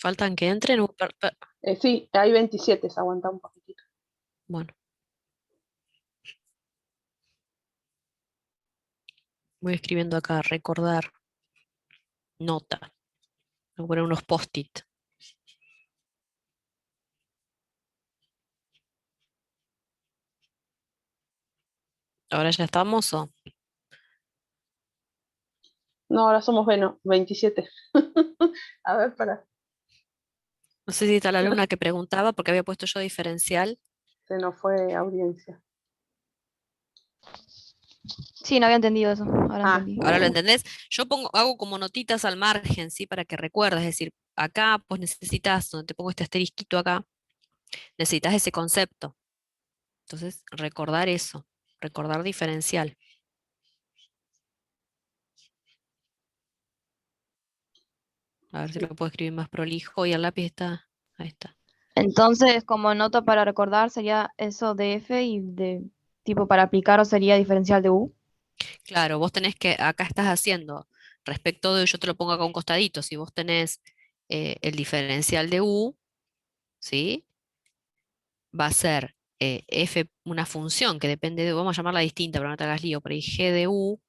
Faltan que entren. Sí, hay 27, se aguanta un poquitito. Bueno. Voy escribiendo acá, recordar, nota. Voy a poner unos post-it. ¿Ahora ya estamos o? No, ahora somos, bueno, 27. A ver, para. No sé si está la alumna que preguntaba porque había puesto yo diferencial. Se nos fue audiencia. Sí, no había entendido eso. Ahora Ah, entendí. ¿Ahora lo entendés? Yo hago como notitas al margen, ¿sí? Para que recuerdes. Es decir, acá pues necesitas, donde te pongo este asterisquito acá, necesitas ese concepto. Entonces, recordar eso, recordar diferencial. A ver si lo puedo escribir más prolijo y el lápiz está, ahí está. Entonces, como nota para recordar, sería eso de F y de tipo para aplicar sería diferencial de U. Claro, vos tenés que, acá estás haciendo, respecto de, yo te lo pongo acá a un costadito, si vos tenés el diferencial de U, ¿sí? Va a ser f, una función que depende de, vamos a llamarla distinta, pero no te hagas lío, por ahí g de u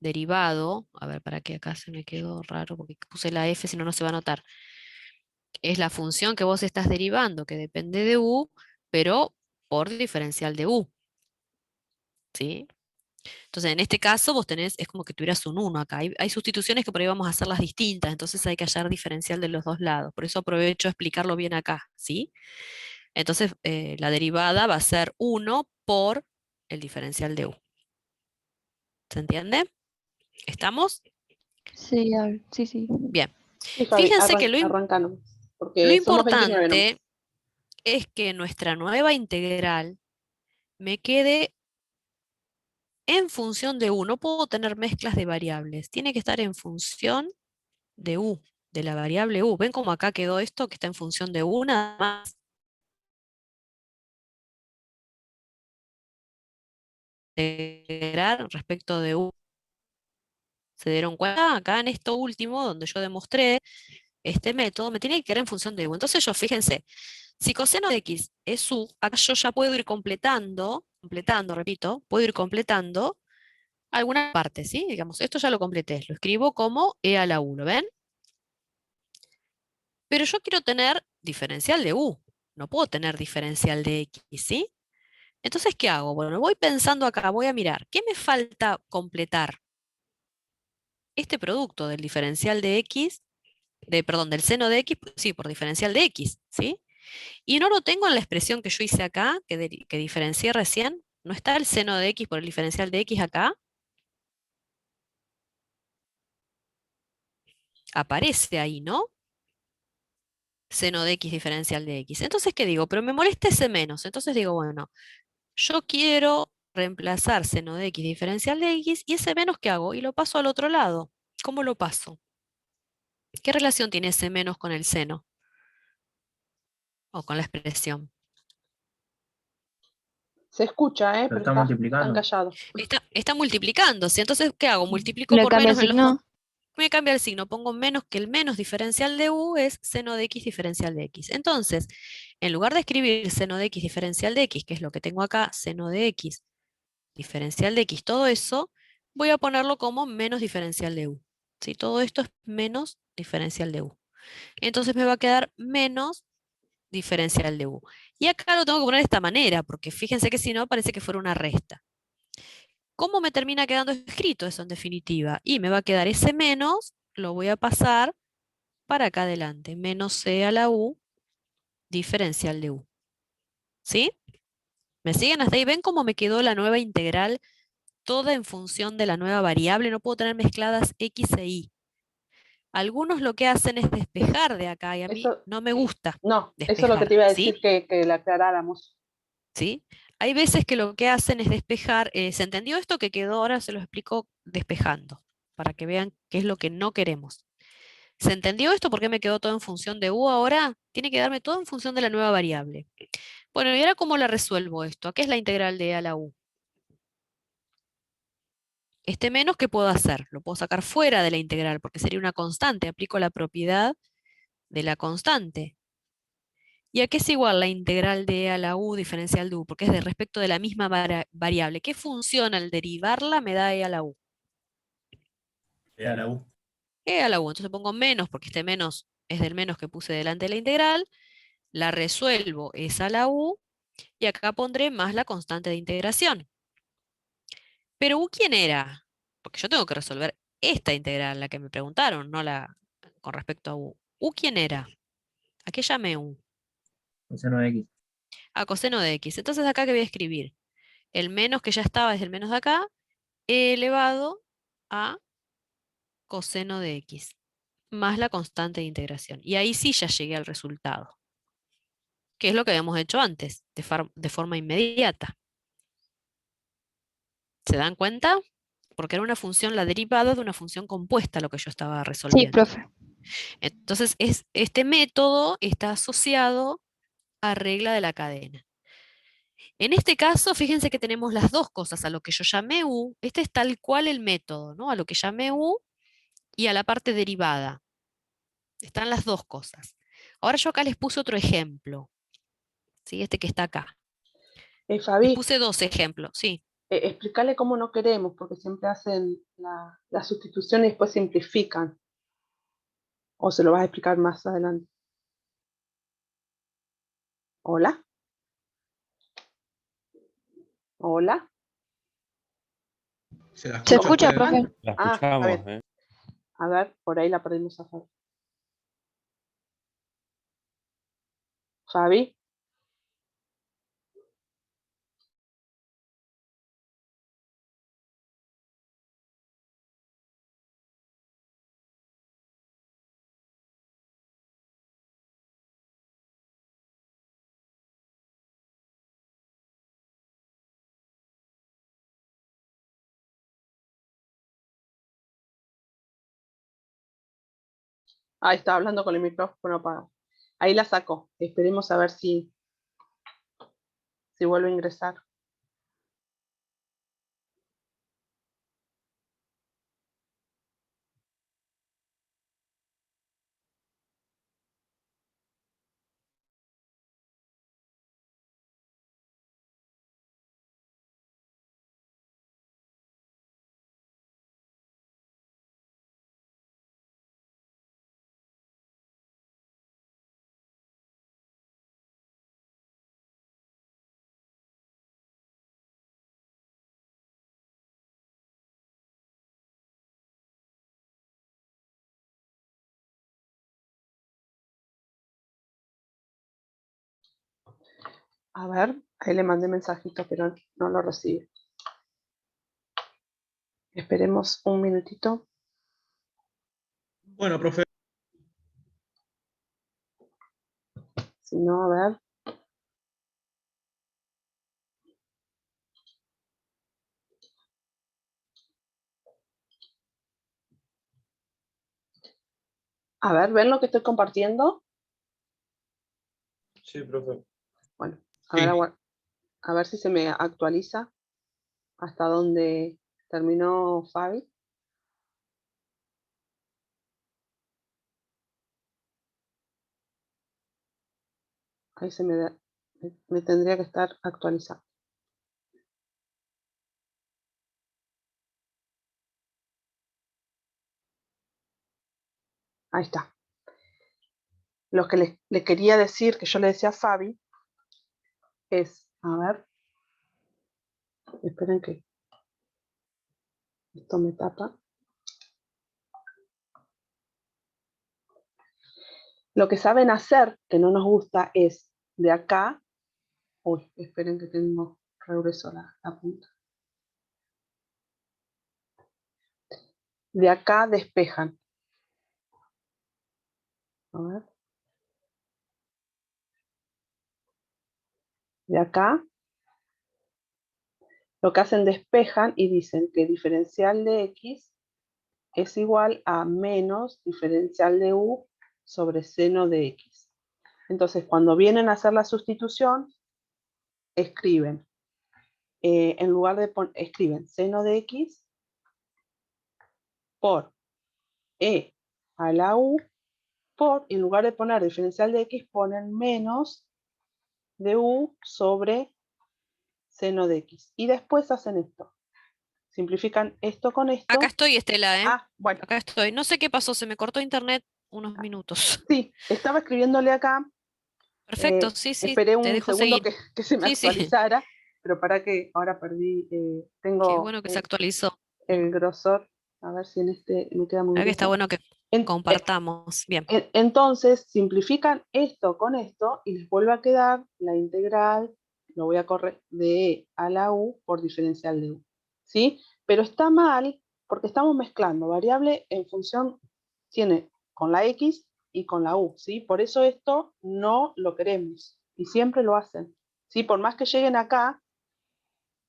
derivado, a ver, para que acá se me quedó raro porque puse la f, si no, no se va a notar. Es la función que vos estás derivando, que depende de u, pero por diferencial de u, ¿sí? Entonces, en este caso, vos tenés, es como que tuvieras un 1 acá. Hay sustituciones que por ahí vamos a hacerlas distintas, entonces hay que hallar diferencial de los dos lados. Por eso aprovecho a explicarlo bien acá, ¿sí? Entonces, la derivada va a ser 1 por el diferencial de u. ¿Se entiende? ¿Estamos? Sí, sí, sí. Bien. sí, Fabi, Fíjense que arrancanos, lo porque somos 29 nomás. importante es que nuestra nueva integral me quede en función de u. No puedo tener mezclas de variables. Tiene que estar en función de u, de la variable u. ¿Ven cómo acá quedó esto que está en función de u nada más? Integrar respecto de u. ¿Se dieron cuenta? Acá en esto último, donde yo demostré este método, me tiene que quedar en función de u. Entonces yo, fíjense, si coseno de x es u, acá yo ya puedo ir completando, repito, puedo ir completando alguna parte, ¿sí? Digamos, esto ya lo completé, lo escribo como e a la u, ¿lo ven? Pero yo quiero tener diferencial de u, no puedo tener diferencial de x, ¿sí? Entonces, ¿qué hago? Bueno, voy pensando acá, voy a mirar, ¿qué me falta completar? Este producto del diferencial de x, perdón, del seno de x, sí, por diferencial de x, ¿sí? Y no lo tengo en la expresión que yo hice acá, que diferencié recién. ¿No está el seno de x por el diferencial de x acá? Aparece ahí, ¿no? Seno de x diferencial de x. Entonces, ¿qué digo? Pero me molesta ese menos. Entonces digo, bueno, yo quiero reemplazar seno de x diferencial de x y ese menos, ¿qué hago? Y lo paso al otro lado. ¿Cómo lo paso? ¿Qué relación tiene ese menos con el seno? O con la expresión. Se escucha, Lo pero está tan multiplicando. callado. Está multiplicándose. Entonces, ¿qué hago? Multiplico ¿Le por cambia el menos en los dos. signo? Me cambia el signo, pongo menos, que el menos diferencial de u es seno de x diferencial de x. Entonces, en lugar de escribir seno de x diferencial de x, que es lo que tengo acá, seno de x diferencial de x, todo eso, voy a ponerlo como menos diferencial de u. ¿Sí? Todo esto es menos diferencial de u. Entonces me va a quedar menos diferencial de u. Y acá lo tengo que poner de esta manera, porque fíjense que si no, parece que fuera una resta. ¿Cómo me termina quedando escrito eso en definitiva? Y me va a quedar ese menos, lo voy a pasar para acá adelante, menos c a la u diferencial de u. ¿Sí? ¿Me siguen hasta ahí? ¿Ven cómo me quedó la nueva integral toda en función de la nueva variable? No puedo tener mezcladas x e y. Algunos lo que hacen es despejar de acá y a mí Eso, no me gusta no, eso es lo que te despejar, iba a ¿sí? decir que le aclaráramos. ¿Sí? Hay veces que lo que hacen es despejar. ¿Se entendió esto que quedó? Ahora se lo explico despejando, para que vean qué es lo que no queremos. ¿Se entendió esto? ¿Por qué me quedó todo en función de u ahora? Tiene que darme todo en función de la nueva variable. Bueno, ¿y ahora cómo la resuelvo esto? ¿A qué es la integral de e a la u? Este menos, ¿qué puedo hacer? Lo puedo sacar fuera de la integral, porque sería una constante. Aplico la propiedad de la constante. ¿Y a qué es igual la integral de e a la u diferencial de u? Porque es de respecto de la misma variable. ¿Qué función al derivarla me da e a la u? E a la U. E a la u. Entonces pongo menos, porque este menos es del menos que puse delante de la integral. La resuelvo, es a la u. Y acá pondré más la constante de integración. Pero u, ¿quién era? Porque yo tengo que resolver esta integral, la que me preguntaron, no la con respecto a u. ¿U quién era? ¿A qué llamé u? Coseno de X. A coseno de x. Entonces acá que voy a escribir el menos que ya estaba es el menos de acá, elevado a coseno de x, más la constante de integración. Y ahí sí ya llegué al resultado, que es lo que habíamos hecho antes, de forma inmediata. ¿Se dan cuenta? Porque era una función, la derivada de una función compuesta lo que yo estaba Sí, resolviendo. profe. Entonces, este método está asociado a regla de la cadena. En este caso, fíjense que tenemos las dos cosas, a lo que yo llamé u, este es tal cual el método, ¿no? A lo que llamé u y a la parte derivada. Están las dos cosas. Ahora yo acá les puse otro ejemplo, ¿sí? Este que está acá. Les Fabi, puse dos ejemplos, sí. explicarle cómo no queremos, porque siempre hacen la sustitución y después simplifican. O se lo vas a explicar más adelante. ¿Hola? ¿Hola? ¿Se la ¿Se escucha escucha, usted? profe? La Ah, escuchamos, a ver, por ahí la perdimos a Fabi. Fabi. Ah, estaba hablando con el micrófono apagado. Ahí la saco. Esperemos a ver si vuelve a ingresar. A ver, ahí le mandé mensajito, pero no lo recibe. Esperemos un minutito. Bueno, profe. Si no, a ver. A ver, ¿ven lo que estoy compartiendo? Sí, profe. Bueno, a Sí. ver, a ver si se me actualiza hasta donde terminó Fabi. Ahí me tendría que estar actualizando. Ahí está. Lo que le quería decir, que yo le decía a Fabi, es, a ver, esperen que esto me tapa. Lo que saben hacer, que no nos gusta, es de acá, uy, esperen que tengo regreso la punta. De acá despejan. A ver. De acá, lo que hacen despejan y dicen que diferencial de x es igual a menos diferencial de u sobre seno de x. Entonces, cuando vienen a hacer la sustitución, escriben, en lugar de escriben seno de x por e a la u en lugar de poner diferencial de x, ponen menos de u sobre seno de x. Y después hacen esto. Simplifican esto con esto. Acá estoy, Estela, ¿eh? Ah, bueno, Acá estoy. No sé qué pasó, se me cortó internet unos minutos. sí, estaba escribiéndole acá. Perfecto, sí, sí, Esperé te un dejo segundo seguir. que se me Sí, sí, actualizara, pero para que ahora perdí, qué tengo bueno que se actualizó. el grosor, a ver si en este me queda muy Acá que está grueso. bueno que En- compartamos. Bien. Entonces, simplifican esto con esto y les vuelve a quedar la integral, lo voy a correr, de e a la u por diferencial de u. ¿Sí? Pero está mal porque estamos mezclando variable en función, tiene con la x y con la u. ¿Sí? Por eso esto no lo queremos y siempre lo hacen. ¿Sí? Por más que lleguen acá,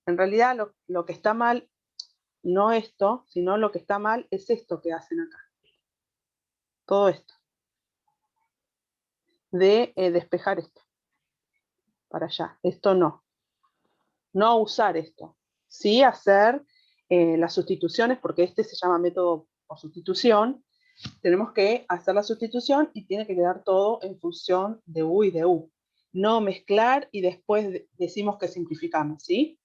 en realidad lo que está mal, no esto, sino lo que está mal es esto que hacen acá. Todo esto. De despejar esto para allá. Esto no. No usar esto. Sí hacer las sustituciones, porque este se llama método por sustitución. Tenemos que hacer la sustitución y tiene que quedar todo en función de u y de u. No mezclar y después decimos que simplificamos, ¿sí?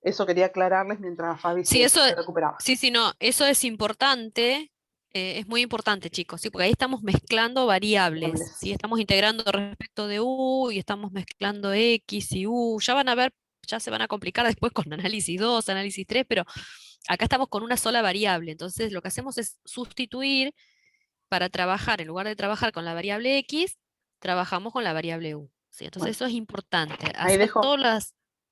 Eso quería aclararles mientras Fabi Sí, eso, se recuperaba. sí, sí, no, eso es importante, es muy importante, chicos, ¿sí? Porque ahí estamos mezclando variables, ¿sí? Variables. Estamos integrando respecto de u y estamos mezclando x y u. Ya van a ver, ya se van a complicar después con análisis 2, análisis 3, pero acá estamos con una sola variable. Entonces, lo que hacemos es sustituir para trabajar, en lugar de trabajar con la variable x, trabajamos con la variable u, ¿sí? Entonces, Bueno, eso es importante, ahí hacer dejo, todos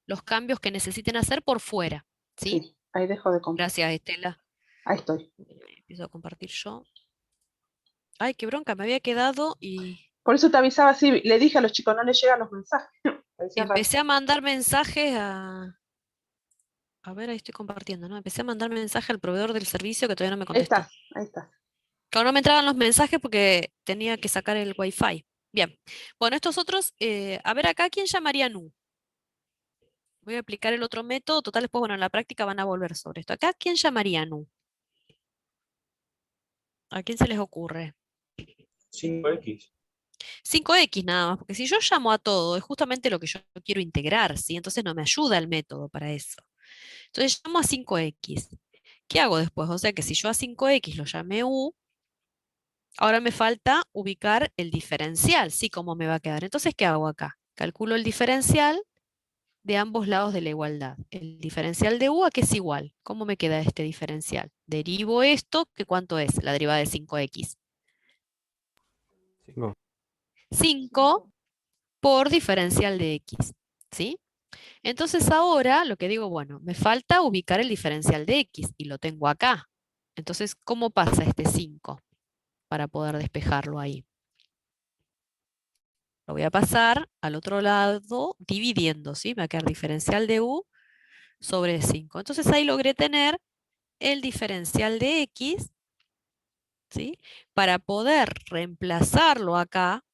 los cambios que necesiten hacer por fuera, ¿sí? sí, ahí dejo de compartir. Gracias, Estela. Ahí estoy. Empiezo a compartir yo. Ay, qué bronca, me había quedado y Por eso te avisaba, sí, le dije a los chicos, no les llegan los mensajes. Parecía raro. empecé a mandar mensajes a... A ver, ahí estoy compartiendo, ¿no? Empecé a mandar mensaje al proveedor del servicio que todavía no me Ahí contestó. estás, ahí estás. Claro, no me entraban los mensajes porque tenía que sacar el Wi-Fi. Bien. Bueno, estos otros, a ver acá, ¿quién llamaría Nu? Voy a aplicar el otro método. Total, después, bueno, en la práctica van a volver sobre esto. Acá, ¿quién llamaría Nu? ¿A quién se les ocurre? 5x. 5x nada más, porque si yo llamo a todo, es justamente lo que yo quiero integrar, ¿sí? Entonces no me ayuda el método para eso. Entonces llamo a 5x. ¿Qué hago después? O sea que si yo a 5x lo llamé u, ahora me falta ubicar el diferencial, ¿sí? ¿Cómo me va a quedar? Entonces, ¿qué hago acá? Calculo el diferencial de ambos lados de la igualdad. El diferencial de u, ¿a qué es igual? ¿Cómo me queda este diferencial? Derivo esto, ¿que cuánto es la derivada de 5x? 5. 5 por diferencial de x, ¿sí? Entonces ahora lo que digo, bueno, me falta ubicar el diferencial de x y lo tengo acá. Entonces, ¿cómo pasa este 5 para poder despejarlo ahí? Lo voy a pasar al otro lado dividiendo, ¿sí? Me va a quedar diferencial de u sobre 5. Entonces ahí logré tener el diferencial de x, ¿sí? Para poder reemplazarlo acá,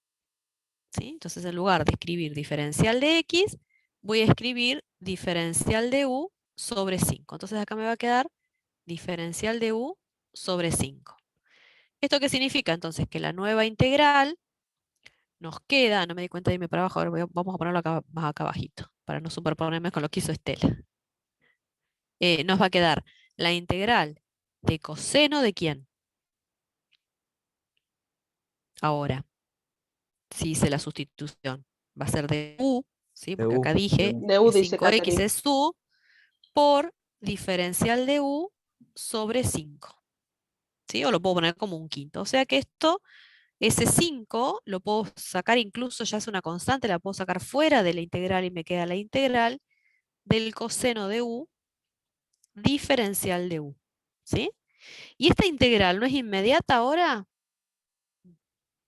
¿sí? Entonces en lugar de escribir diferencial de x, voy a escribir diferencial de u sobre 5. Entonces acá me va a quedar diferencial de u sobre 5. ¿Esto qué significa? Entonces que la nueva integral nos queda, no me di cuenta de irme para abajo, ahora vamos a ponerlo acá, más acá abajito, para no superponerme con lo que hizo Estela. Nos va a quedar la integral de coseno de ¿quién? Ahora, si hice la sustitución, va a ser de u, ¿sí? Porque acá dije De U que dice 5x Catherine. es u, por diferencial de u sobre 5. ¿Sí? O lo puedo poner como un quinto. O sea que esto, ese 5, lo puedo sacar incluso, ya es una constante, la puedo sacar fuera de la integral y me queda la integral del coseno de u diferencial de u. ¿Sí? Y esta integral no es inmediata ahora.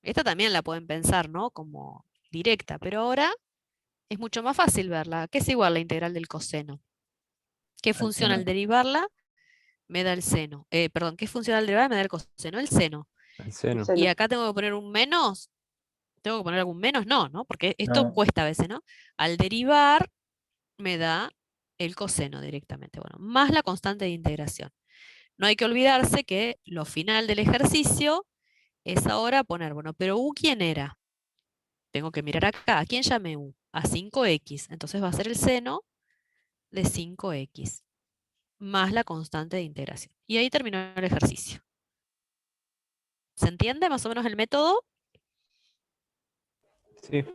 Esta también la pueden pensar, ¿no? Como directa, pero ahora es mucho más fácil verla. ¿Qué es igual la integral del coseno? ¿Qué función al derivarla? Me da el seno. Perdón, ¿qué función al derivarla? Me da el coseno, el seno. El seno. Seno. Y acá tengo que poner un menos. ¿Tengo que poner algún menos? No, ¿no? Porque esto No. cuesta a veces, ¿no? Al derivar me da el coseno directamente. Bueno, más la constante de integración. No hay que olvidarse que lo final del ejercicio es ahora poner, bueno, pero U, ¿quién era? Tengo que mirar acá. ¿A quién llamé U? A 5x. Entonces va a ser el seno de 5x más la constante de integración. Y ahí terminó el ejercicio. ¿Se entiende más o menos el método? Sí.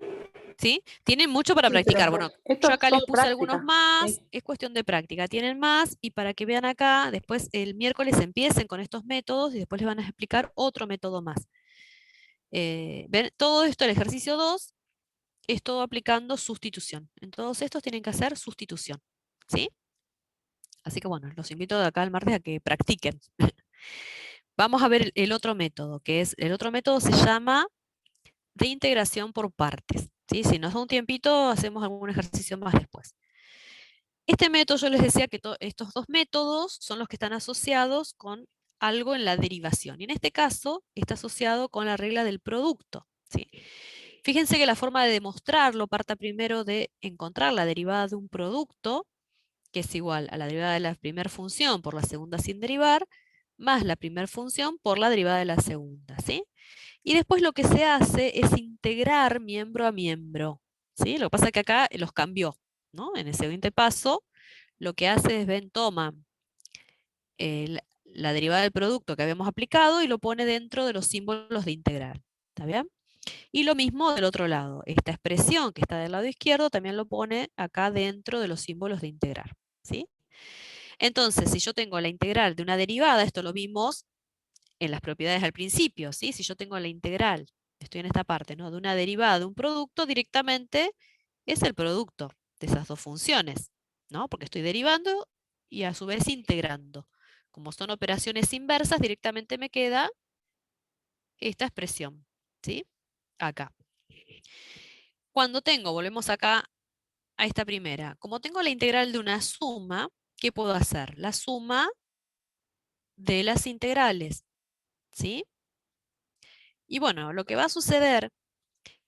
¿Sí? Tienen mucho para Sí, practicar. pero Bueno, esto yo es acá les todo puse algunos práctica. más, Sí. es cuestión de práctica. Tienen más y para que vean acá, después el miércoles empiecen con estos métodos y después les van a explicar otro método más. ¿Ven? Todo esto, el ejercicio 2, es todo aplicando sustitución. En todos estos tienen que hacer sustitución. ¿Sí? Así que bueno, los invito de acá al martes a que practiquen. Vamos a ver el otro método, el otro método se llama de integración por partes. ¿Sí? Si nos da un tiempito, hacemos algún ejercicio más después. Este método, yo les decía que estos dos métodos son los que están asociados con algo en la derivación. Y en este caso, está asociado con la regla del producto. ¿Sí? Fíjense que la forma de demostrarlo parta primero de encontrar la derivada de un producto, que es igual a la derivada de la primera función por la segunda sin derivar, más la primera función por la derivada de la segunda. ¿Sí? Y después lo que se hace es integrar miembro a miembro. ¿Sí? Lo que pasa es que acá los cambió, ¿no? En el siguiente paso, lo que hace es, ven, toma la derivada del producto que habíamos aplicado y lo pone dentro de los símbolos de integral. ¿Está bien? Y lo mismo del otro lado. Esta expresión que está del lado izquierdo también lo pone acá dentro de los símbolos de integrar. ¿Sí? Entonces, si yo tengo la integral de una derivada, esto lo vimos en las propiedades al principio, ¿sí? Si yo tengo la integral, estoy en esta parte, ¿no? De una derivada de un producto, directamente es el producto de esas dos funciones, ¿no? Porque estoy derivando y a su vez integrando. Como son operaciones inversas, directamente me queda esta expresión, ¿sí? Acá. Cuando tengo, volvemos acá a esta primera, como tengo la integral de una suma, ¿qué puedo hacer? La suma de las integrales, ¿sí? Y bueno, lo que va a suceder,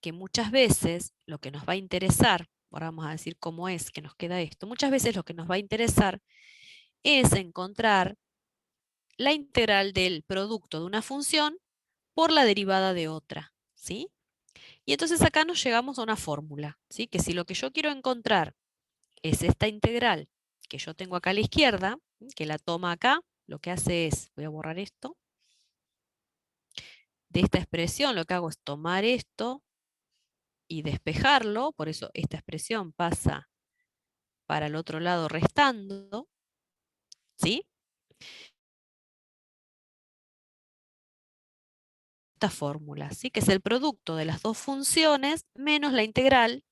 que muchas veces lo que nos va a interesar, ahora vamos a decir cómo es que nos queda esto, muchas veces lo que nos va a interesar es encontrar la integral del producto de una función por la derivada de otra, ¿sí? Y entonces acá nos llegamos a una fórmula, ¿sí? Que si lo que yo quiero encontrar es esta integral que yo tengo acá a la izquierda, que la toma acá, lo que hace es, voy a borrar esto, de esta expresión lo que hago es tomar esto y despejarlo, por eso esta expresión pasa para el otro lado restando, ¿sí? Esta fórmula, ¿sí? Que es el producto de las dos funciones menos la integral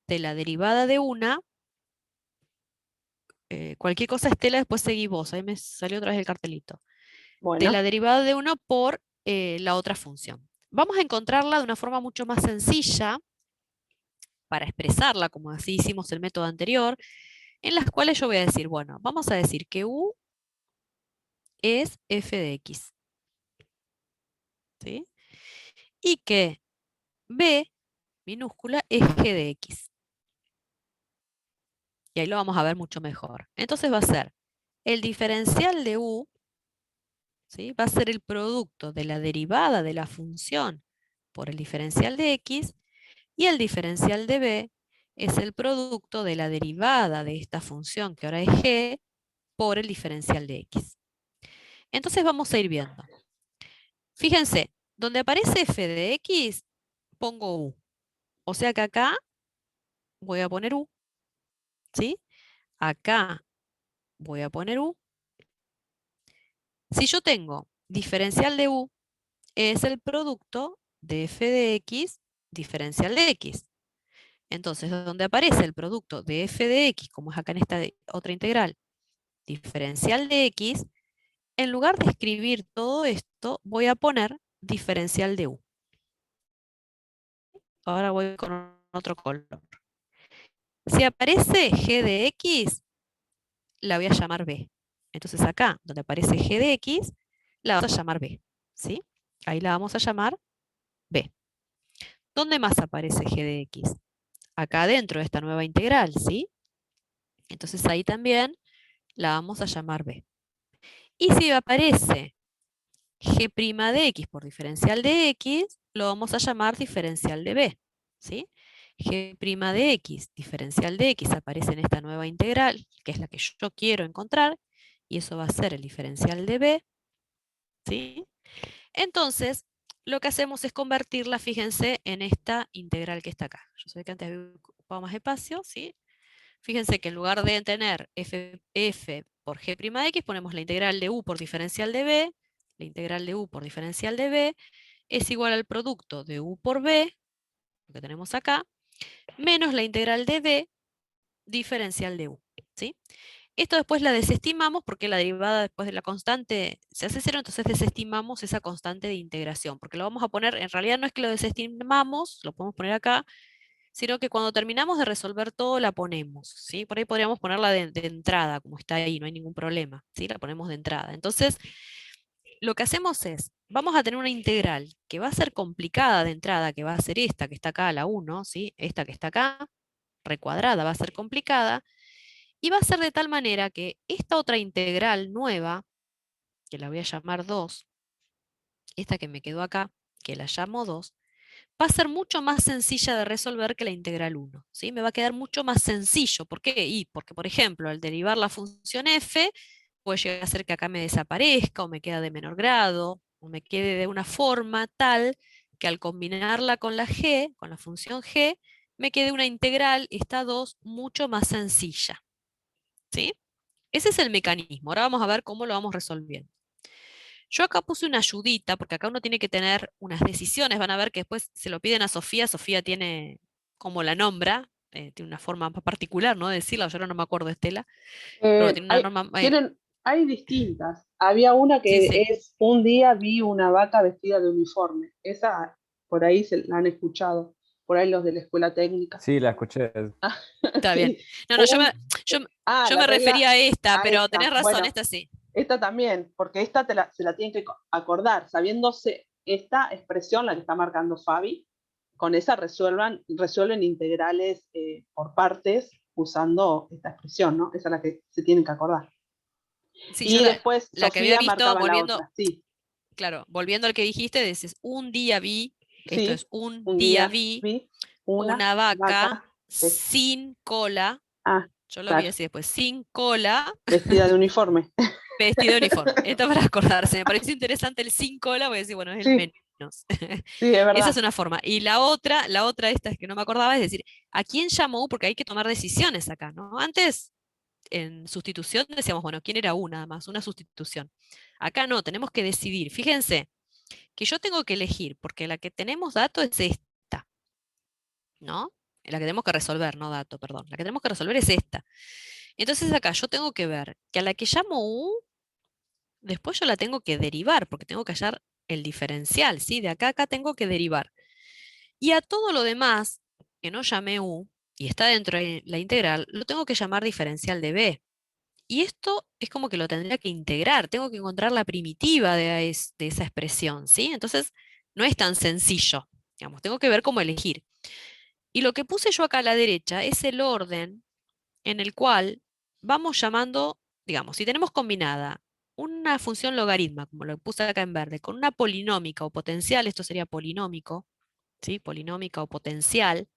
de la derivada de una. Cualquier cosa, Estela, después seguí vos, ahí me salió otra vez el cartelito. De Bueno, la derivada de uno por la otra función. Vamos a encontrarla de una forma mucho más sencilla para expresarla, como así hicimos el método anterior, en las cuales yo voy a decir, bueno, vamos a decir que U es f de x, ¿sí? Y que B minúscula es g de x. Y ahí lo vamos a ver mucho mejor. Entonces va a ser el diferencial de U, ¿sí? Va a ser el producto de la derivada de la función por el diferencial de x, y el diferencial de B es el producto de la derivada de esta función, que ahora es g, por el diferencial de x. Entonces vamos a ir viendo. Fíjense, donde aparece f de x, pongo u. O sea que acá voy a poner u, ¿sí? Acá voy a poner u. Si yo tengo diferencial de u, es el producto de f de x diferencial de x. Entonces, donde aparece el producto de f de x, como es acá en esta otra integral, diferencial de x, en lugar de escribir todo esto, voy a poner diferencial de u. Ahora voy con otro color. Si aparece g de x, la voy a llamar b. Entonces acá, donde aparece g de x, la vamos a llamar b. ¿Sí? Ahí la vamos a llamar b. ¿Dónde más aparece g de x? Acá dentro de esta nueva integral, ¿sí? Entonces ahí también la vamos a llamar b. Y si aparece g' de x por diferencial de x lo vamos a llamar diferencial de b, ¿sí? G' de x, diferencial de x, aparece en esta nueva integral, que es la que yo quiero encontrar, y eso va a ser el diferencial de b, ¿sí? Entonces, lo que hacemos es convertirla, fíjense, en esta integral que está acá. Yo sé que antes había ocupado más espacio, ¿sí? Fíjense que en lugar de tener f por g' de x, ponemos la integral de u por diferencial de b, la integral de u por diferencial de b, es igual al producto de u por b, lo que tenemos acá, menos la integral de b diferencial de u, ¿sí? Esto después la desestimamos porque la derivada después de la constante se hace cero, entonces desestimamos esa constante de integración, porque lo vamos a poner, en realidad no es que lo desestimamos, lo podemos poner acá, sino que cuando terminamos de resolver todo la ponemos, ¿sí? Por ahí podríamos ponerla de entrada, como está ahí, no hay ningún problema, ¿sí? La ponemos de entrada. Entonces, lo que hacemos es, vamos a tener una integral que va a ser complicada de entrada, que va a ser esta que está acá, la 1, ¿sí? Esta que está acá, recuadrada, va a ser complicada, y va a ser de tal manera que esta otra integral nueva, que la voy a llamar 2, esta que me quedó acá, que la llamo 2, va a ser mucho más sencilla de resolver que la integral 1, ¿sí? Me va a quedar mucho más sencillo. ¿Por qué? Porque, por ejemplo, al derivar la función f, puede llegar a ser que acá me desaparezca, o me queda de menor grado, o me quede de una forma tal que al combinarla con la g, con la función g, me quede una integral, esta 2, mucho más sencilla, ¿sí? Ese es el mecanismo. Ahora vamos a ver cómo lo vamos resolviendo. Yo acá puse una ayudita, porque acá uno tiene que tener unas decisiones. Van a ver que después se lo piden a Sofía. Sofía tiene, como la nombra, tiene una forma más particular, ¿no? De decirla, yo ahora no me acuerdo, Estela, pero tiene una norma. Hay distintas. Había una Sí, que sí. es, un día vi una vaca vestida de uniforme. Esa, por ahí se la han escuchado. Por ahí los de la escuela técnica. Sí, la escuché. Ah, Está bien. sí. No, no, yo, yo La me regla refería a esta, a pero tenés esta. razón, Bueno, esta sí. esta también, porque esta se la tienen que acordar, sabiéndose esta expresión, la que está marcando Fabi, con esa resuelven integrales por partes usando esta expresión, ¿no? Esa es la que se tienen que acordar. Sí, yo Y después la que había Sofía visto, marcaba la volviendo, otra, sí, claro, volviendo al que dijiste, dices, un día vi, esto sí, es un un día día vi vi una una vaca vaca sin cola, ah, yo lo vi claro, así después, sin cola, vestida de uniforme. vestido de uniforme. Esto para acordarse, me pareció interesante el sin cola, voy a decir, bueno, es el Sí, menos. sí, es Esa es verdad. una forma. Y la otra esta es que no me acordaba, es decir, ¿a quién llamó? Porque hay que tomar decisiones acá, ¿no? Antes, en sustitución, decíamos, bueno, ¿quién era U nada más? Una sustitución. Acá no, tenemos que decidir. Fíjense que yo tengo que elegir, porque la que tenemos dato es esta, ¿no? La que tenemos que resolver, no dato, perdón. La que tenemos que resolver es esta. Entonces acá yo tengo que ver que a la que llamo U, después yo la tengo que derivar, porque tengo que hallar el diferencial, ¿sí? De acá a acá tengo que derivar. Y a todo lo demás, que no llamé U, y está dentro de la integral, lo tengo que llamar diferencial de B. Y esto es como que lo tendría que integrar, tengo que encontrar la primitiva de esa expresión, ¿sí? Entonces, no es tan sencillo, digamos, tengo que ver cómo elegir. Y lo que puse yo acá a la derecha es el orden en el cual vamos llamando, digamos, si tenemos combinada una función logaritma, como lo puse acá en verde, con una polinómica o potencial, esto sería polinómico, ¿sí? Polinómica o potencial,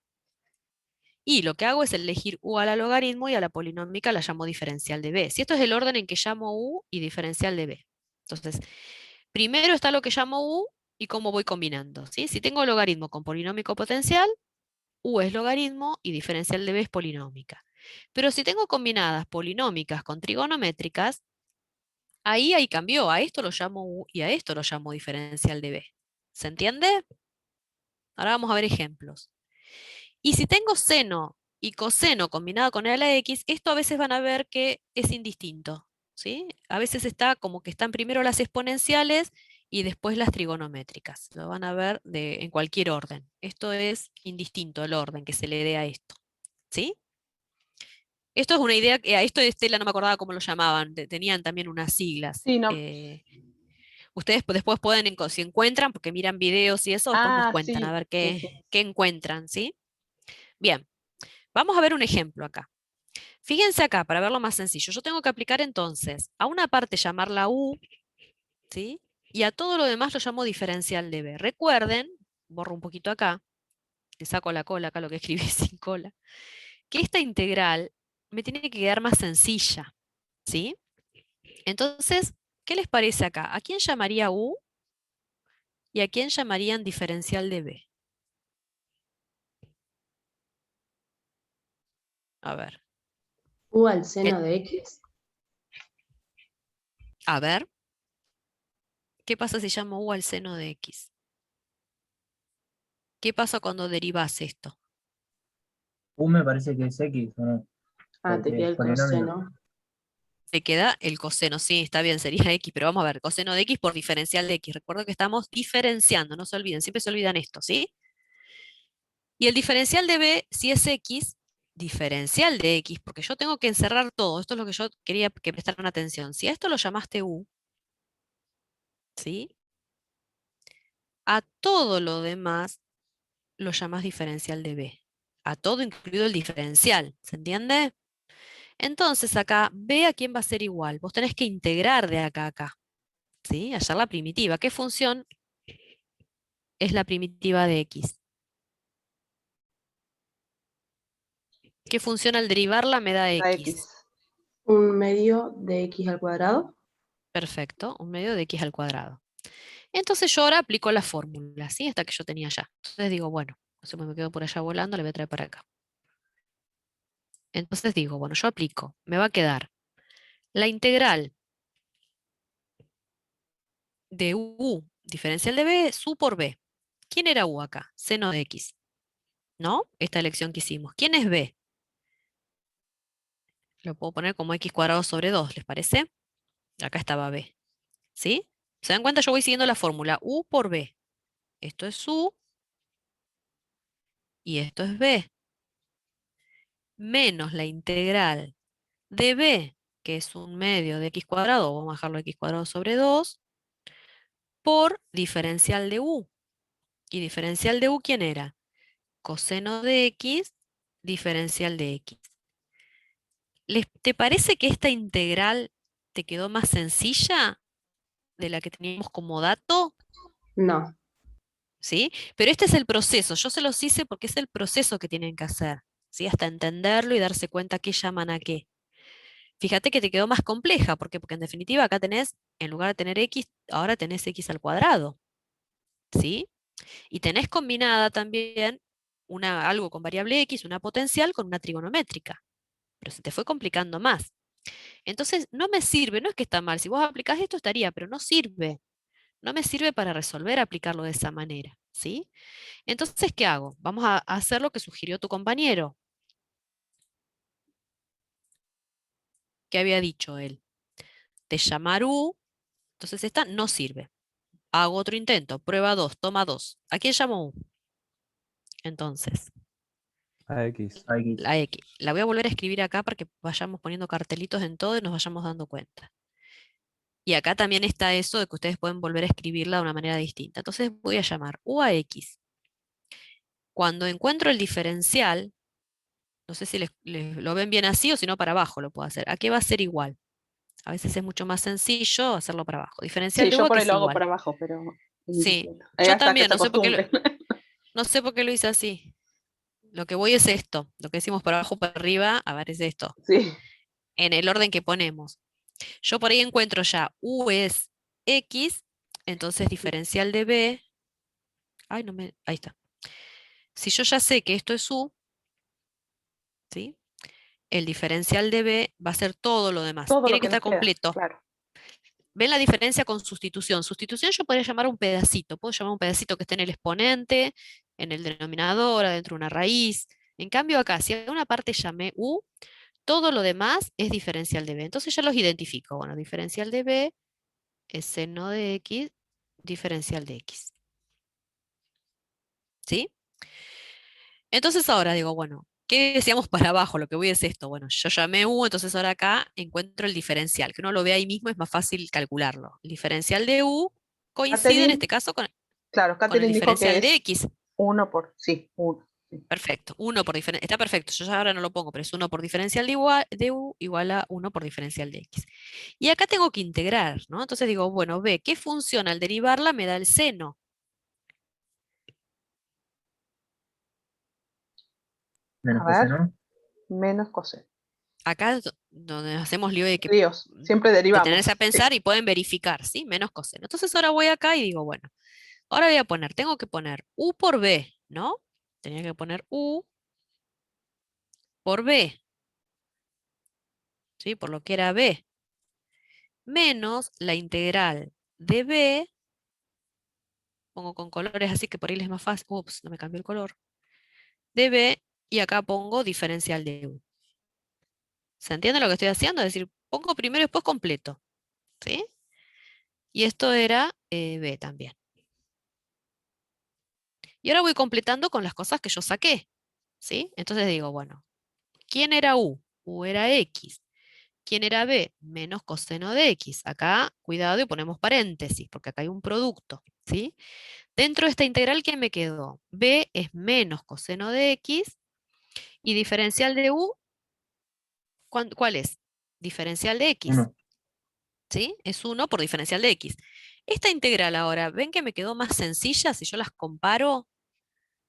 y lo que hago es elegir u a la logaritmo y a la polinómica la llamo diferencial de b. Si esto es el orden en que llamo u y diferencial de b. Entonces, primero está lo que llamo u y cómo voy combinando, ¿sí? Si tengo logaritmo con polinómico potencial, u es logaritmo y diferencial de b es polinómica. Pero si tengo combinadas polinómicas con trigonométricas, ahí cambió. A esto lo llamo u y a esto lo llamo diferencial de b. ¿Se entiende? Ahora vamos a ver ejemplos. Y si tengo seno y coseno combinado con el a la x, esto a veces van a ver que es indistinto, ¿sí? A veces está como que están primero las exponenciales y después las trigonométricas. Lo van a ver en cualquier orden. Esto es indistinto el orden que se le dé a esto, ¿sí? Esto es una idea, a esto de Estela no me acordaba cómo lo llamaban, tenían también unas siglas. Sí, no. Ustedes después pueden, si encuentran, porque miran videos y eso, después nos Ah, cuentan a sí, ver sí, sí. qué encuentran, ¿sí? Bien, vamos a ver un ejemplo acá. Fíjense acá, para verlo más sencillo, yo tengo que aplicar entonces a una parte llamarla U, ¿sí? Y a todo lo demás lo llamo diferencial de b. Recuerden, borro un poquito acá, le saco la cola, acá lo que escribí sin cola, que esta integral me tiene que quedar más sencilla, ¿sí? Entonces, ¿qué les parece acá? ¿A quién llamaría u y a quién llamarían diferencial de b? A ver. U al seno de X. A ver. ¿Qué pasa si llamo u al seno de x? ¿Qué pasa cuando derivas esto? U me parece que es X, ¿o no? Ah, te Porque queda es el polinomio. coseno. Te queda el coseno, sí, está bien, sería x, pero vamos a ver, coseno de x por diferencial de x. Recuerdo que estamos diferenciando, no se olviden, siempre se olvidan esto, ¿sí? Y el diferencial de b, si es x, diferencial de x, porque yo tengo que encerrar todo, esto es lo que yo quería que prestaran atención. Si a esto lo llamaste u, ¿sí? A todo lo demás lo llamas diferencial de b. A todo incluido el diferencial, ¿se entiende? Entonces acá, b a quién va a ser igual. Vos tenés que integrar de acá a acá, ¿sí? Hallar la primitiva. ¿Qué función es la primitiva de x? ¿Qué función al derivarla me da La x? X. Un medio de X al cuadrado. Perfecto, un medio de x al cuadrado. Entonces yo ahora aplico la fórmula, ¿sí? Esta que yo tenía ya. Entonces digo, bueno, no sé, me quedo por allá volando, le voy a traer para acá. Entonces digo, bueno, yo aplico, me va a quedar la integral de u diferencial de b es u por b. ¿Quién era u acá? Seno de x, ¿no? Esta elección que hicimos. ¿Quién es b? Lo puedo poner como x cuadrado sobre 2, ¿les parece? Acá estaba b, ¿sí? ¿Se dan cuenta? Yo voy siguiendo la fórmula u por b. Esto es u y esto es b. Menos la integral de b, que es un medio de x cuadrado, vamos a dejarlo x cuadrado sobre 2, por diferencial de u. ¿Y diferencial de u quién era? Coseno de x, diferencial de x. ¿Te parece que esta integral te quedó más sencilla de la que teníamos como dato? No. ¿Sí? Pero este es el proceso, yo se los hice porque es el proceso que tienen que hacer, ¿sí? Hasta entenderlo y darse cuenta qué llaman a qué. Fíjate que te quedó más compleja, porque en definitiva acá tenés, en lugar de tener x, ahora tenés x al cuadrado, ¿sí? Y tenés combinada también algo con variable x, una potencial con una trigonométrica, pero se te fue complicando más. Entonces, no me sirve, no es que está mal, si vos aplicás esto estaría, pero no sirve. No me sirve para resolver aplicarlo de esa manera, ¿sí? Entonces, ¿qué hago? Vamos a hacer lo que sugirió tu compañero. ¿Qué había dicho él? De llamar u, entonces esta no sirve. Hago otro intento, prueba 2, toma 2. ¿A quién llamo u? Entonces, A X. X. la x. La voy a volver a escribir acá para que vayamos poniendo cartelitos en todo y nos vayamos dando cuenta. Y acá también está eso de que ustedes pueden volver a escribirla de una manera distinta. Entonces voy a llamar u a x. Cuando encuentro el diferencial, no sé si lo ven bien así o si no para abajo lo puedo hacer. ¿A qué va a ser igual? A veces es mucho más sencillo hacerlo para abajo. Diferencial Sí, de u yo a por que ahí es lo hago igual. para abajo, pero Sí, es yo hasta que también, se acostumbre. no sé por qué lo hice así. Lo que voy es esto. Lo que decimos para abajo, para arriba, a ver, es esto. Sí, En el orden que ponemos. Yo por ahí encuentro ya u es x, entonces diferencial de b. Ay, no me. Ahí está. Si yo ya sé que esto es u, ¿sí? El diferencial de b va a ser todo lo demás. todo Tiene lo que que estar nos queda, completo. claro. ¿Ven la diferencia con sustitución? Sustitución yo podría llamar un pedacito. Puedo llamar un pedacito que esté en el exponente, en el denominador, adentro de una raíz. En cambio acá, si a una parte llamé u, todo lo demás es diferencial de b. Entonces ya los identifico. Bueno, diferencial de b es seno de x, diferencial de x. ¿Sí? Entonces ahora digo, bueno, ¿qué decíamos para abajo? Lo que voy es esto. Bueno, yo llamé u, entonces ahora acá encuentro el diferencial. Que uno lo ve ahí mismo, es más fácil calcularlo. El diferencial de u coincide en Catherine, este caso claro, con el Catherine dijo que diferencial de es x. 1 por, sí, 1. Perfecto. 1 por diferencia. Está perfecto. Yo ya ahora no lo pongo, pero es 1 por diferencial de u igual a 1 por diferencial de x. Y acá tengo que integrar, ¿no? Entonces digo, bueno, b, ¿qué función al derivarla me da el seno? Menos A ver. coseno. Menos coseno. Acá es donde hacemos lío de que Líos. Siempre derivamos. detenerse a Sí. pensar y pueden verificar, ¿sí? Menos coseno. Entonces ahora voy acá y digo, bueno, ahora voy a poner, tengo que poner u por b, ¿no? Tenía que poner u por b, ¿sí? Por lo que era b, menos la integral de b, pongo con colores así que por ahí les es más fácil, ups, no me cambió el color, de b, y acá pongo diferencial de u. ¿Se entiende lo que estoy haciendo? Es decir, pongo primero y después completo, ¿sí? Y esto era b también. Y ahora voy completando con las cosas que yo saqué, ¿sí? Entonces digo, bueno, ¿quién era u? U era x. ¿Quién era b? Menos coseno de x. Acá, cuidado y ponemos paréntesis, porque acá hay un producto, ¿sí? Dentro de esta integral, ¿qué me quedó? B es menos coseno de x, y diferencial de u, ¿cuál es? Diferencial de x, 1. ¿sí? Es 1 por diferencial de x. Esta integral ahora, ¿ven que me quedó más sencilla si yo las comparo?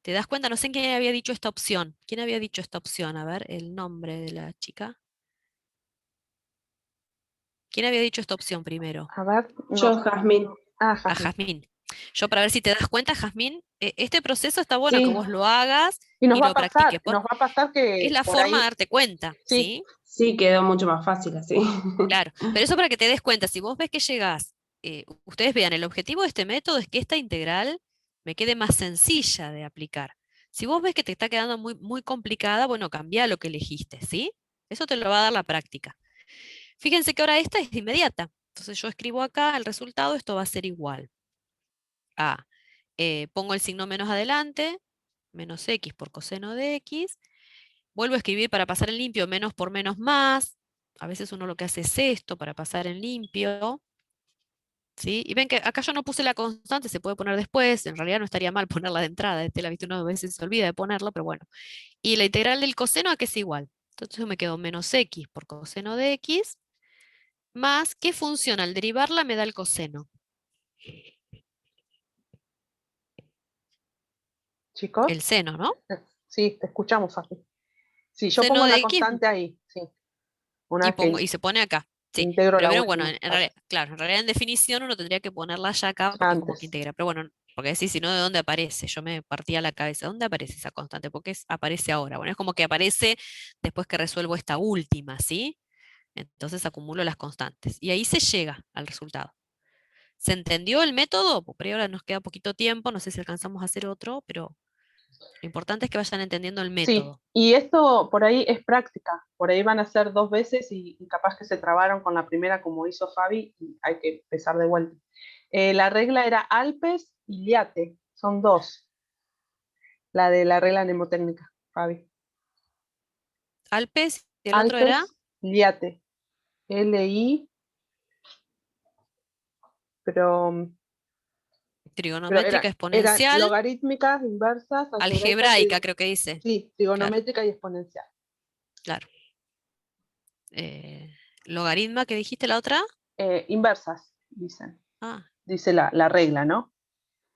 ¿Te das cuenta? No sé quién había dicho esta opción. ¿Quién había dicho esta opción? A ver, el nombre de la chica. ¿Quién había dicho esta opción primero? A ver. Yo, No. Jazmín. Ah, A Jazmín. Jazmín. Yo para ver si te das cuenta, Jazmín, este proceso está bueno que Sí, vos lo hagas Y nos y va lo a pasar, practiques, nos porque va a pasar es que la por forma de ahí, darte cuenta, sí, ¿sí? sí, quedó mucho más fácil así. Claro, pero eso para que te des cuenta, si vos ves que llegás, ustedes vean, el objetivo de este método es que esta integral me quede más sencilla de aplicar. Si vos ves que te está quedando muy, muy complicada, bueno, cambia lo que elegiste, ¿sí? Eso te lo va a dar la práctica. Fíjense que ahora esta es inmediata. Entonces yo escribo acá el resultado, esto va a ser igual a, pongo el signo menos adelante, menos x por coseno de x, vuelvo a escribir para pasar en limpio menos por menos más, a veces uno lo que hace es esto para pasar en limpio, ¿sí? Y ven que acá yo no puse la constante, se puede poner después, en realidad no estaría mal ponerla de entrada, la viste una vez se olvida de ponerlo, pero bueno. Y la integral del coseno, ¿a qué es igual? Entonces me quedó menos x por coseno de x, más, ¿qué función al derivarla me da el coseno? chicos. El seno, ¿no? Sí, te escuchamos, Fabi. Sí, yo Seno pongo de la x constante ahí, sí. Una y, vez que y se pone acá. Sí, integro pero la vieron, bueno, última en parte, realidad, claro, en realidad en definición uno tendría que ponerla ya acá porque es como que antes. integra. Pero bueno, porque decís, si no, ¿de dónde aparece? Yo me partía la cabeza. ¿Dónde aparece esa constante? Porque aparece ahora. Bueno, es como que aparece después que resuelvo esta última, ¿sí? Entonces acumulo las constantes. Y ahí se llega al resultado. ¿Se entendió el método? Por ahí ahora nos queda poquito tiempo, no sé si alcanzamos a hacer otro, pero lo importante es que vayan entendiendo el Sí, método. y esto por ahí es práctica, por ahí van a ser 2 veces y capaz que se trabaron con la primera como hizo Fabi y hay que empezar de vuelta. La regla era Alpes y Liate, son 2, la de la regla mnemotécnica, Fabi. Alpes y el otro era Alpes, Liate, L-I, pero trigonométrica eran exponencial, logarítmicas, inversas, algebraica creo que dice. sí, Claro, trigonométrica y exponencial. claro. Logaritma, ¿qué dijiste la otra? Inversas, dicen. Ah, Dice la regla, ¿no?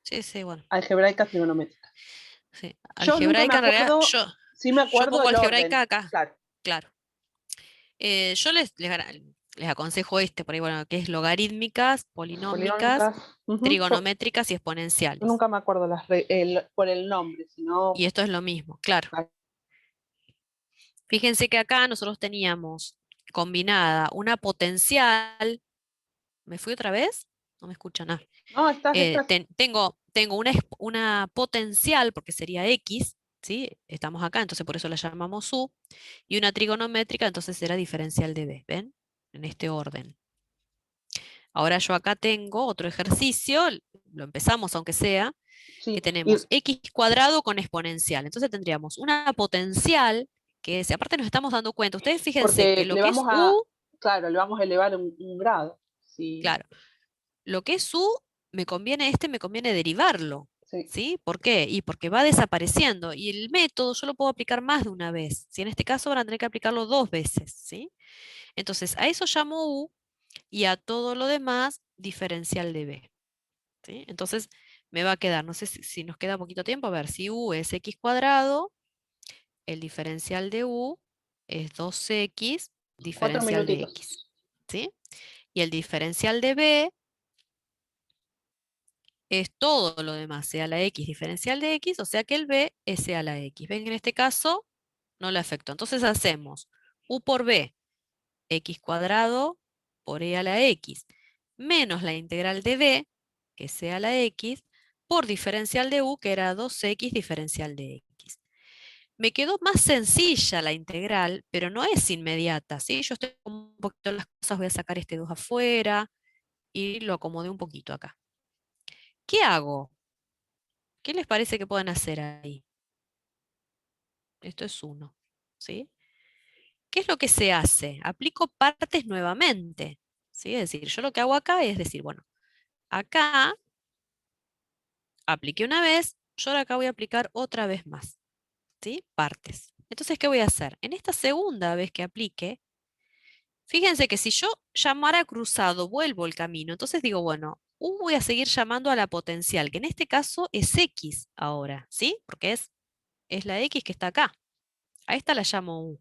sí, sí, bueno. Algebraica, trigonométrica. Sí. Yo nunca me Algebraica, en realidad, acuerdo, sí me yo acuerdo pongo el orden, algebraica acá, claro. claro. Yo les aconsejo este, por ahí, bueno, que es logarítmicas, polinómicas, Polinómicas. Ujú. trigonométricas y Yo exponenciales. nunca me acuerdo por el nombre, sino. Y esto es lo mismo, claro. Ah, Fíjense que acá nosotros teníamos combinada una potencial. ¿Me fui otra vez? No me escuchan nada. no, estás. Tengo una potencial, porque sería X, ¿sí? Estamos acá, entonces por eso la llamamos U, y una trigonométrica, entonces será diferencial de B, ¿ven? En este orden. Ahora yo acá tengo otro ejercicio, lo empezamos aunque sea, Sí, que tenemos X cuadrado con exponencial. Entonces tendríamos una potencial, que si aparte nos estamos dando cuenta, ustedes fíjense que porque lo que es U, claro, le vamos a elevar un grado. Sí, claro, lo que es U, me conviene derivarlo. Sí. ¿Sí? ¿Por qué? Y porque va desapareciendo. Y el método yo lo puedo aplicar más de una vez. Si en este caso van a tener que aplicarlo 2 veces. ¿Sí? Entonces, a eso llamo U y a todo lo demás diferencial de B. ¿Sí? Entonces, me va a quedar, no sé si nos queda poquito tiempo, a ver, si U es x cuadrado, el diferencial de U es 2x 4 diferencial de minutitos. x. ¿Sí? Y el diferencial de B es todo lo demás, sea la x diferencial de x, o sea que el b es sea la x. Ven que en este caso no le afectó. Entonces hacemos u por b, x cuadrado por e a la x, menos la integral de b, que sea la x, por diferencial de u, que era 2x diferencial de x. Me quedó más sencilla la integral, pero no es inmediata, ¿sí? Yo estoy con un poquito en las cosas, voy a sacar este 2 afuera y lo acomodé un poquito acá. ¿Qué hago? ¿Qué les parece que pueden hacer ahí? Esto es 1, ¿sí? ¿Qué es lo que se hace? Aplico partes nuevamente, ¿sí? Es decir, yo lo que hago acá es decir, bueno, acá apliqué una vez, yo ahora acá voy a aplicar otra vez más, ¿sí? Partes. Entonces, ¿qué voy a hacer? En esta segunda vez que aplique, fíjense que si yo llamara cruzado, vuelvo el camino, entonces digo, bueno, U voy a seguir llamando a la potencial, que en este caso es X ahora, ¿sí? Porque es la X que está acá. A esta la llamo U.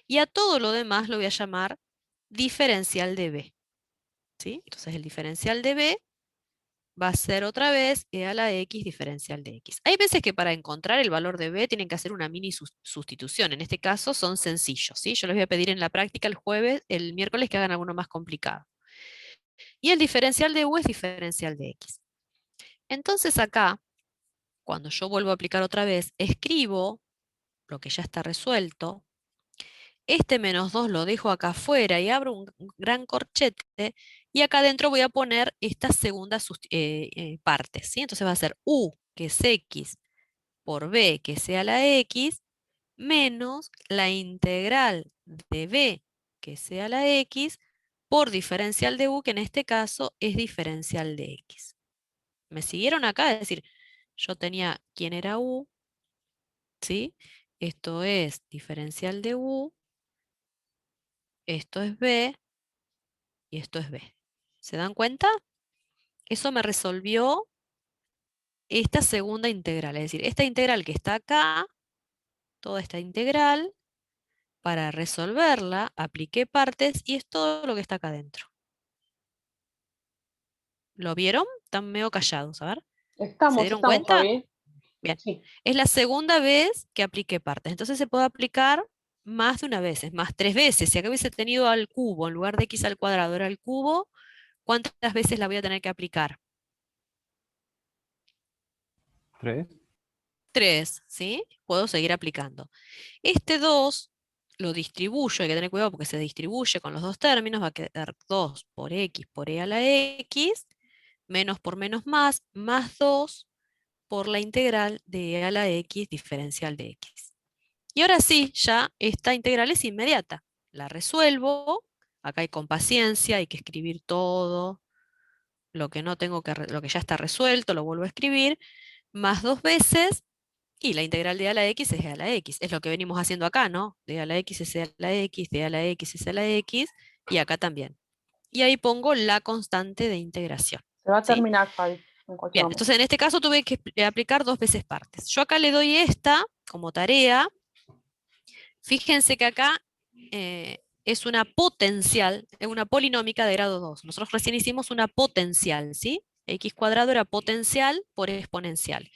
Y a todo lo demás lo voy a llamar diferencial de B. ¿Sí? Entonces el diferencial de B va a ser otra vez e a la x diferencial de x. Hay veces que para encontrar el valor de B tienen que hacer una mini sustitución. En este caso son sencillos. ¿Sí? Yo les voy a pedir en la práctica el miércoles que hagan alguno más complicado. Y el diferencial de U es diferencial de x. Entonces acá, cuando yo vuelvo a aplicar otra vez, escribo lo que ya está resuelto. Este menos 2 lo dejo acá afuera y abro un gran corchete y acá adentro voy a poner esta segunda parte, ¿sí? Entonces va a ser U, que es X, por B, que sea la X, menos la integral de B, que sea la X, por diferencial de U, que en este caso es diferencial de X. ¿Me siguieron acá? Es decir, yo tenía quién era U, ¿sí? Esto es diferencial de U, esto es B, y esto es B. ¿Se dan cuenta? Eso me resolvió esta segunda integral, es decir, esta integral que está acá, toda esta integral, para resolverla, apliqué partes y es todo lo que está acá adentro. ¿Lo vieron? Están medio callados, a ver. ¿Se dieron Estamos, cuenta? Fabi. Bien. Sí. Es la segunda vez que apliqué partes. Entonces se puede aplicar más de una vez, es más 3 veces. Si acá hubiese tenido al cubo, en lugar de x al cuadrado era el cubo, ¿cuántas veces la voy a tener que aplicar? 3. 3, ¿sí? Puedo seguir aplicando. Este 2 lo distribuyo, hay que tener cuidado porque se distribuye con los dos términos, va a quedar 2 por x por e a la x, menos por menos más 2 por la integral de e a la x diferencial de x. Y ahora sí, ya esta integral es inmediata. La resuelvo, acá hay con paciencia, hay que escribir todo, lo que no tengo que, lo que ya está resuelto, lo vuelvo a escribir, más 2 veces. Y la integral de a la x es e a la x. Es lo que venimos haciendo acá, ¿no? De a la x es e a la x, de a la x es e a la x, y acá también. Y ahí pongo la constante de integración. Se va a ¿Sí? terminar, Fabi, en cualquier Bien, momento. entonces en este caso tuve que aplicar 2 veces partes. Yo acá le doy esta como tarea. Fíjense que acá es una potencial, es una polinómica de grado 2. Nosotros recién hicimos una potencial, ¿sí? X cuadrado era potencial por exponencial.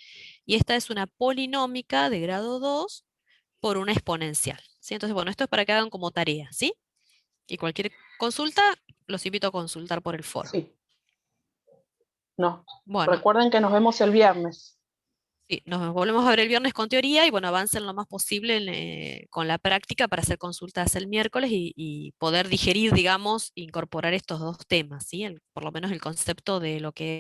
Y esta es una polinómica de grado 2 por una exponencial, ¿sí? Entonces, bueno, esto es para que hagan como tarea, ¿sí? Y cualquier consulta, los invito a consultar por el foro. Sí. No. Bueno, Recuerden que nos vemos el viernes. sí, nos volvemos a ver el viernes con teoría y bueno, avancen lo más posible con la práctica para hacer consultas el miércoles y poder digerir, digamos, incorporar estos dos temas, ¿sí? Por lo menos el concepto de lo que